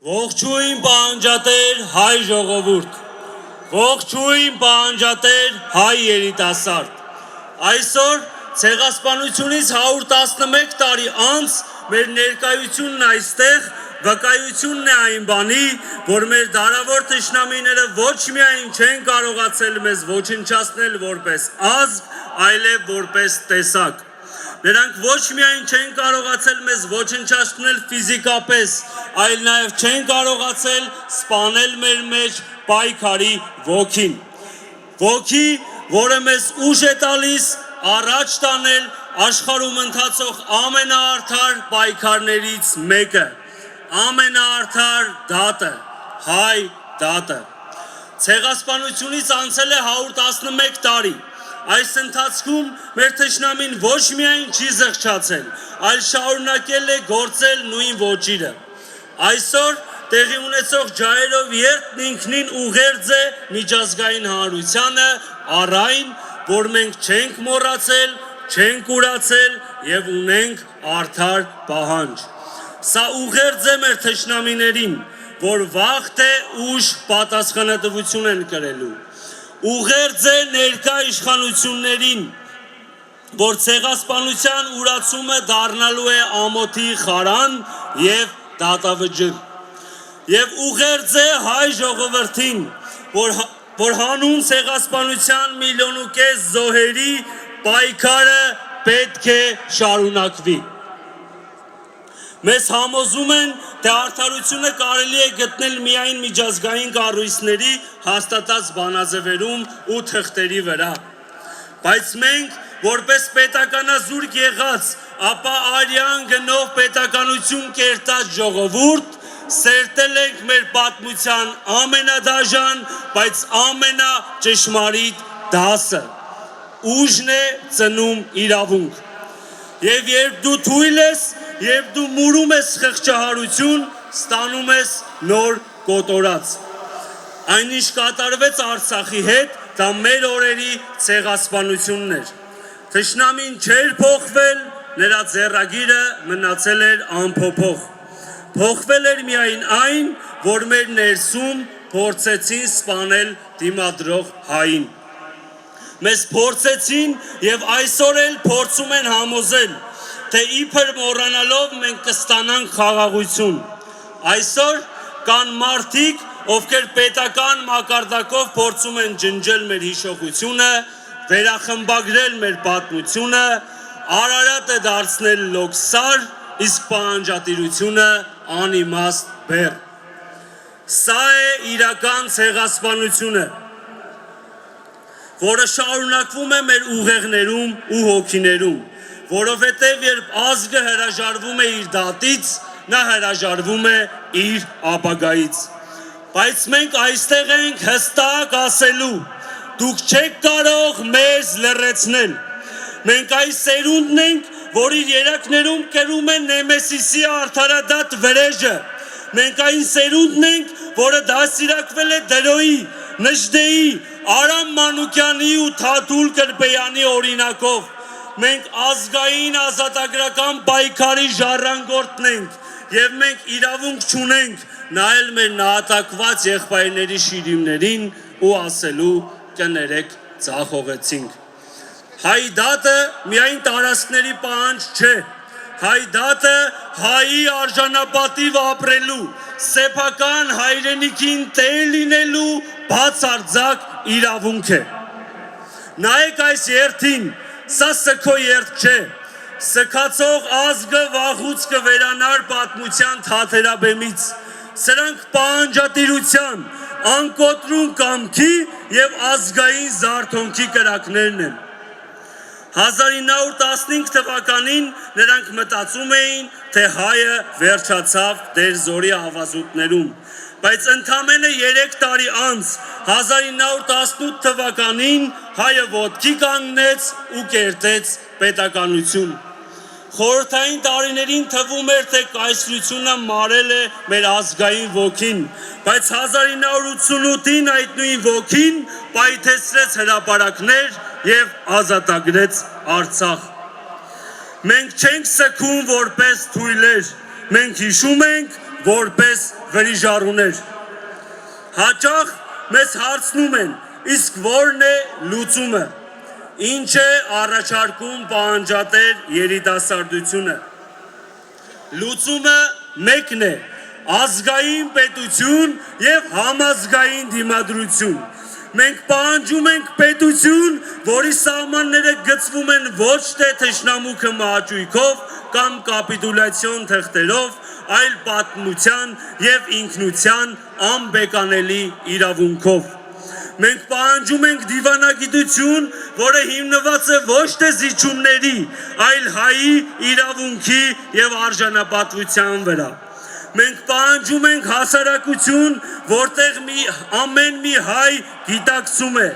Ողջույն պահանջատեր հայ ժողովուրդ, ողջույն պահանջատեր հայ երիտասարդ, այսօր ցեղասպանությունից 111 տարի անց մեր ներկայությունն այստեղ վկայությունն է այն բանի, որ մեր դարավոր թշնամիները ոչ միայն չեն կարողացել մեզ ոչնչացնել որպես ազգ, այլև որպես տեսակ։ Նրանք ոչ միայն չեն կարողացել մեզ ոչնչացնել ֆիզիկապես, այլ նաև չեն կարողացել սպանել մեր մեջ պայքարի ոգին։ Ոգի, որը մեզ ուժ է տալիս առաջ տանել աշխարհում ընթացող ամենաարդար պայքարներից մեկը, ամենաարդար դատը, հայ դատը։ Ցեղասպանությունից անցել է 111 տարի։ Այս ընթացքում մեր թշնամին ոչ միայն չի զղջացել, այլ շարունակել է գործել նույն ոճիրը։ Այսօր տեղի ունեցող ջահերով երթն ինքնին ուղերձ է միջազգային հանրությանը առ այն, որ մենք չենք մոռացել, չենք կուրացել եւ ունենք արդար պահանջ։ Սա ուղերձ է մեր թշնամիներին, որ վաղ թե ուշ պատասխանատվություն են կրելու։ Ուղերձ է ներկա իշխանություններին, որ ցեղասպանության ուրացումը դառնալու է ամոթի խարան եւ դատավճիռ։ Եվ ուղերձ է հայ ժողովրդին, որ հանուն ցեղասպանության 1,5 միլիոն զոհերի պայքարը պետք է շարունակվի։ Մեզ համոզում են, թե արդարությունը կարելի է գտնել միայն միջազգային կառույցների հաստատած բանաձևերում ու թղթերի վրա։ Բայց մենք, որպես պետականազուրկ եղած, ապա արյան գնով պետականություն կերտած ժողովուրդ, սերտել ենք մեր պատմության ամենադաժան, բայց ամենաճշմարիտ դասը։ Ուժն է ծնում իրավունք։ Եվ երբ դու թույլ ես, երբ դու մուրում ես խղճահարություն, ստանում ես նոր կոտորած։ Այն ինչ կատարվեց Արցախի հետ, դա մեր օրերի ցեղասպանությունն էր։ Թշնամին չէր փոխվել, նրա ձեռագիրը մնացել էր անփոփոխ։ Փոխվել էր միայն այն, որ մեր ներսում փորձեցին սպանել դիմադրող հային։ Մեզ փորձեցին եւ այսօր էլ փորձում են համոզել, թե իբր մոռանալով մենք կստանանք խաղաղություն։ Այսօր կան մարդիկ, ովքեր պետական մակարդակով փորձում են ջնջել մեր հիշողությունը, վերախմբագրել մեր պատմությունը, Արարատը դարձնել լոկսար, իսկ պահանջատիրությունը անիմաստ բեռ։ Սա է իրական ցեղասպանությունը, որը շարունակվում է մեր ուղեղներում ու հոգիներում, որովհետև երբ ազգը հրաժարվում է իր դատից, նա հրաժարվում է իր ապագայից։ Բայց մենք այստեղ ենք հստակ ասելու, դուք չեք կարող մեզ լռեցնել։ Մենք այս սերունդն ենք, որ իր երակներում կրում է Նեմեսիսի արդարադատ վրեժը։ Մենք այն սերունդն ենք, որը դաստիարակվել է Դրոյի, Նժդեի, Արամ Մանուկյանի ու Թաթուլ Կրպեյանի օրինակով։ Մենք ազգային ազատագրական պայքարի ժառանգորդն ենք եւ մենք իրավունք չունենք նայել մեր նահատակված եղբայրների շիրիմներին ու ասելու կներեք ծախողեցինք։ Հայ դատը միայն տարածքների պահանջ չէ, հայ դատը հայի արժանապատիվ ապրելու, սեփական հայրենիքին տեր լինելու բացարձակ իրավունք է։ Նայեք այս երթին, սա սգո երթ չէ, սգացող ազգը վաղուց կվերանար պատմության թաթերաբեմից։ Սրանք պահանջատիրության, անկոտրուն կամքի եւ ազգային զարթոնքի կրակներն են։ 1915 թվականին նրանք մտածում էին, թե հայը վերջացավ դերձորի ավազուտներում, բայց ընդամենը 3 տարի անց 1918 թվականին հայը ոտքի կանգնեց ու կերտեց պետականություն։ Խորհրդային տարիներին թվում էր, թե կայսրությունը մարել է մեր ազգային ոգին, բայց 1988-ին այդ նույն ոգին պայթեցրեց հրապարակներ եւ ազատագրեց Արցախ։ Մենք չենք սգում որպես թույլեր, մենք հիշում ենք, որպես վրիժառուներ։ Հաճախ մեզ հարցնում են, իսկ որն է լուծումը, ինչ է առաջարկում պահանջատեր երիտասարդությունը։ Լուծումը մեկն է, ազգային պետություն և համազգային դիմադրություն։ Մենք պահանջում ենք պետություն, որի սահմանները գծվում են ոչ թե թշնամու մահաճույքով կամ կապիտուլյացիոն թղթերով, այլ պատմության և ինքնության անբեկանելի իրավունքով։ Մենք պահանջում ենք դիվանագիտություն, որը հիմնված է ոչ թե զիջումների, այլ հայի իրավունքի և արժանապատվության վրա։ Մենք պահանջում ենք հասարակություն, որտեղ ամեն մի հայ գիտակցում է,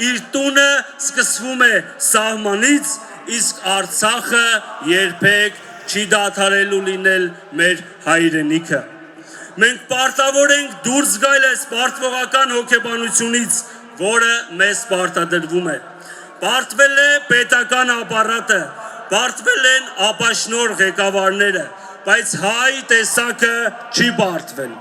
իր տունը սկսվում է սահմանից, իսկ Արցախը երբեք չի դադարելու լինել մեր հայրենիքը։ Մենք պարտավոր ենք դուրս գալ այս պարտվողական հոգեբանությունից, որը մեզ պարտադրվում է։ Պարտվել է պետական ապարատը, պարտվել են ապաշնոր ղեկավարները, բայց հայ տեսակը չի պարտվել։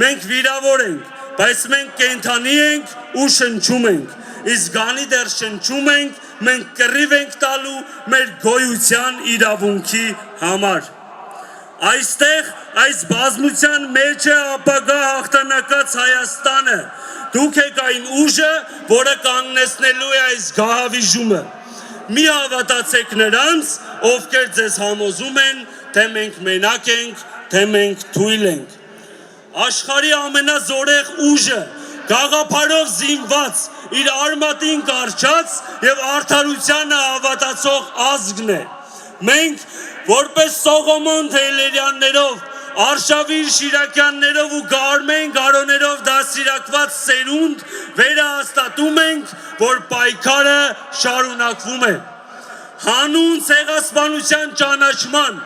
Մենք վիրավոր ենք, բայց մենք կենդանի ենք ու շնչում ենք, իսկ գանի դեռ շնչում ենք, մենք կռիվ ենք տալու մեր գոյության իրավունքի համար։ Այստեղ այս բազմության մեջ է ապագա հաղթանակած Հայաստանը, դուք եք այն ուժը, որը կանգնեցնելու է այս գահավիժումը։ Մի հավատացեք նրանց, ովքեր ձեզ համոզում են, թե մենք մենակ ենք, թե մենք թույլ ենք։ Աշխարհի ամենազորեղ ուժը, գաղափարով զինված, իր արմատին կառչած և արդարությանը հավատացող ազգն է։ Մենք, որպես Սողոմոն Թեյլերյաններով, Արշավիր Շիրակյաններով ու Գարմեն Գարոներով դաստիարակված սերունդ վերահաստատում ենք, որ պայքարը շարունակվում է։ Հանուն ցեղասպանության ճանաչման,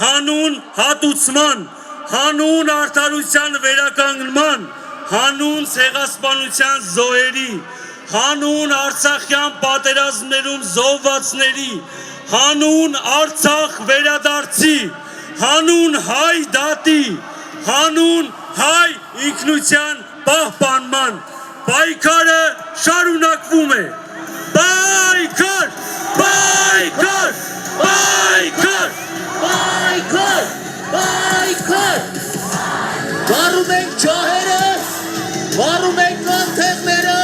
հանուն հատուցման, հանուն արդարության վերականգնման, հանուն ցեղասպանության զոհերի, հանուն արցախյան պատերազմներում զոհվածների, հանուն Արցախ վերադարձի, հանուն հայ դատի, հանուն հայ ինքնության պահպանման, պայքարը շարունակվում է։ Պայքար, պայքար, պայքար, պայքար, պայքար։ Վառում ենք ջահերը, վառում ենք կանթեղները,